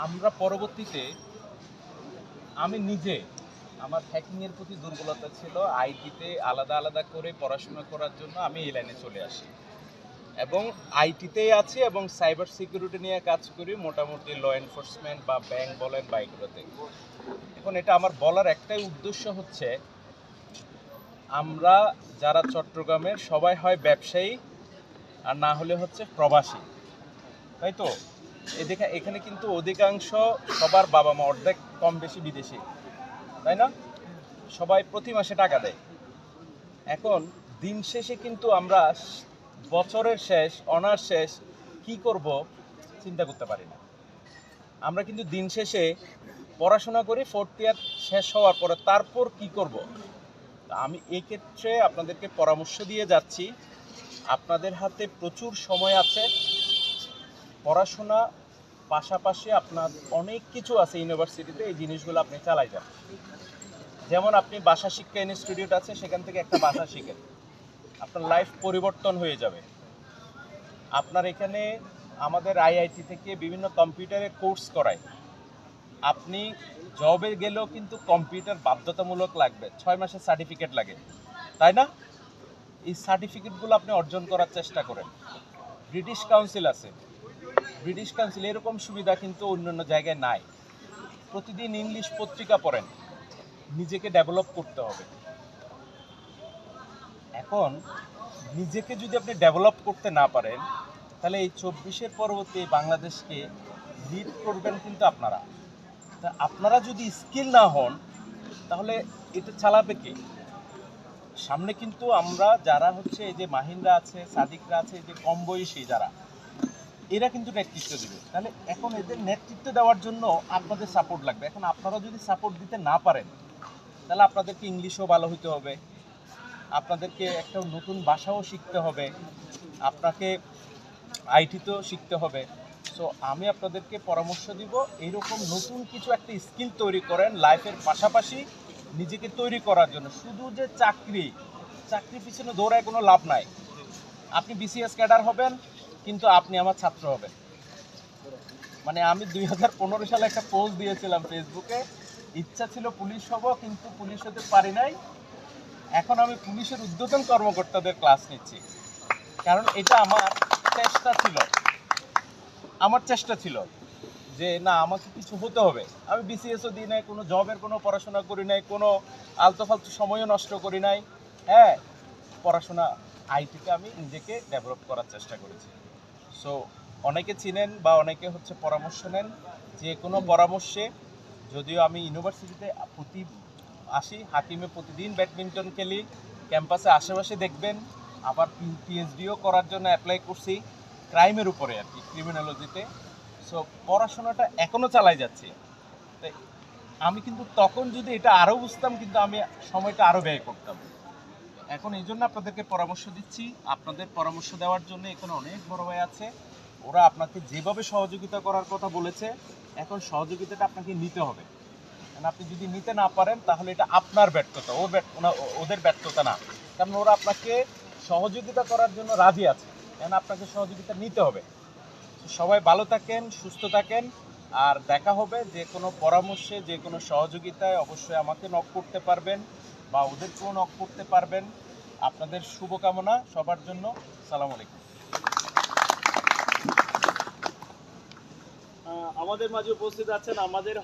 আমরা পরবর্তীতে আমি নিজে আমার হ্যাকিংয়ের প্রতি দুর্বলতা ছিল। আইটিতে আলাদা আলাদা করে পড়াশোনা করার জন্য আমি এই লাইনে চলে আসি এবং আইটিতেই আছি এবং সাইবার সিকিউরিটি নিয়ে কাজ করি মোটামুটি ল এনফোর্সমেন্ট বা ব্যাংক বলেন বা এগুলোতে। এখন এটা আমার বলার একটাই উদ্দেশ্য হচ্ছে আমরা যারা চট্টগ্রামের সবাই হয় ব্যবসায়ী আর না হলে হচ্ছে প্রবাসী, তাই তো? এদিকে এখানে কিন্তু অধিকাংশ সবার বাবা মা অর্ধেক কম বেশি বিদেশি, তাই না? সবাই প্রতি মাসে টাকা দেয়। এখন দিন শেষে কিন্তু আমরা বছরের শেষ অনার্স শেষ কি করব চিন্তা করতে পারি না। আমরা কিন্তু দিন শেষে পড়াশোনা করি ফোর্থ ইয়ার শেষ হওয়ার পরে তারপর কি করব। আমি এই ক্ষেত্রে আপনাদেরকে পরামর্শ দিয়ে যাচ্ছি, আপনাদের হাতে প্রচুর সময় আছে, পড়াশোনা পাশাপাশি আপনার অনেক কিছু আছে ইউনিভার্সিটিতে, এই জিনিসগুলো আপনি চালাই যান। যেমন আপনি ভাষা শিক্ষা ইনস্টিটিউট আছে, সেখান থেকে একটা ভাষা শিখেন, আপনার লাইফ পরিবর্তন হয়ে যাবে। আপনার এখানে আমাদের আইআইটি থেকে বিভিন্ন কম্পিউটারের কোর্স করায়, আপনি জবে গেলেও কিন্তু কম্পিউটার বাধ্যতামূলক লাগবে, 6 মাসের সার্টিফিকেট লাগে, তাই না? এই সার্টিফিকেটগুলো আপনি অর্জন করার চেষ্টা করেন। ব্রিটিশ কাউন্সিল আছে, ব্রিটিশ কাউন্সিল এরকম সুবিধা কিন্তু অন্যান্য জায়গায় নাই। প্রতিদিন ইংলিশ পত্রিকা পড়েন, নিজেকে ডেভেলপ করতে হবে। এখন নিজেকে যদি আপনি ডেভেলপ করতে না পারেন তাহলে এই 24-এর পরবর্তী বাংলাদেশকে লিড করবেন কিন্তু আপনারা। তা আপনারা যদি স্কিল না হন তাহলে এটা চালাবে কে? সামনে কিন্তু আমরা যারা হচ্ছে এই যে মাহিনরা আছে, সাদিকরা আছে, এই যে কম বয়সী যারা, এরা কিন্তু নেতৃত্ব দেবে। তাহলে এখন এদের নেতৃত্ব দেওয়ার জন্য আপনাদের সাপোর্ট লাগবে। এখন আপনারা যদি সাপোর্ট দিতে না পারেন তাহলে আপনাদেরকে ইংলিশও ভালো হতে হবে, আপনাদেরকে একটা নতুন ভাষাও শিখতে হবে, আপনাকে আইটিতেও শিখতে হবে। সো আমি আপনাদেরকে পরামর্শ দিব এইরকম নতুন কিছু একটা স্কিল তৈরি করেন লাইফের পাশাপাশি নিজেকে তৈরি করার জন্য। শুধু যে চাকরি পিছনে দৌড়ায় কোনো লাভ নাই। আপনি বিসিএস ক্যাডার হবেন কিন্তু আপনি আমার ছাত্র হবেন। মানে আমি 2015 সালে একটা পোস্ট দিয়েছিলাম ফেসবুকে, ইচ্ছা ছিল পুলিশ হব কিন্তু পুলিশ হতে পারি নাই। এখন আমি পুলিশের ঊর্ধ্বতন কর্মকর্তাদের ক্লাস নিচ্ছি, কারণ এটা আমার চেষ্টা ছিল যে না আমাকে কিছু হতে হবে। আমি বিসিএসও দিই নাই, কোনো জবের কোনো পড়াশোনা করি নাই, কোনো আলতু ফালতু সময়ও নষ্ট করি নাই। হ্যাঁ, পড়াশোনা আইটিতে আমি নিজেকে ডেভেলপ করার চেষ্টা করেছি। সো অনেকে চিনেন বা অনেকে হচ্ছে পরামর্শ নেন, যে কোনো পরামর্শে, যদিও আমি ইউনিভার্সিটিতে আসি, হাকিমে প্রতিদিন ব্যাডমিন্টন খেলি, ক্যাম্পাসে আশেপাশে দেখবেন, আবার পিএইচডিও করার জন্য অ্যাপ্লাই করছি ক্রাইমের উপরে আর কি, ক্রিমিনোলজিতে। সো পড়াশোনাটা এখনও চালাই যাচ্ছি। তাই আমি কিন্তু তখন যদি এটা আরও বুঝতাম কিন্তু আমি সময়টা আরও ব্যয় করতাম। এখন এই জন্য আপনাদেরকে পরামর্শ দিচ্ছি। আপনাদের পরামর্শ দেওয়ার জন্য এখানে অনেক বড় ভাই আছে, ওরা আপনাকে যেভাবে সহযোগিতা করার কথা বলেছে, এখন সহযোগিতাটা আপনাকে নিতে হবে। কারণ আপনি যদি নিতে না পারেন তাহলে এটা আপনার ব্যর্থতা, ওদের ব্যর্থতা না। কারণ ওরা আপনাকে সহযোগিতা করার জন্য রাজি আছে, কারণ আপনাকে সহযোগিতা নিতে হবে। সবাই ভালো থাকেন, সুস্থ থাকেন, আর দেখা হবে যে কোনো পরামর্শে, যে কোনো সহযোগিতায় অবশ্যই আমাকে নক করতে পারবেন বা ওদেরকেও নক করতে পারবেন। আপনাদের শুভকামনা সবার জন্য। সালাম আলাইকুম। আমাদের মাঝে উপস্থিত আছেন আমাদের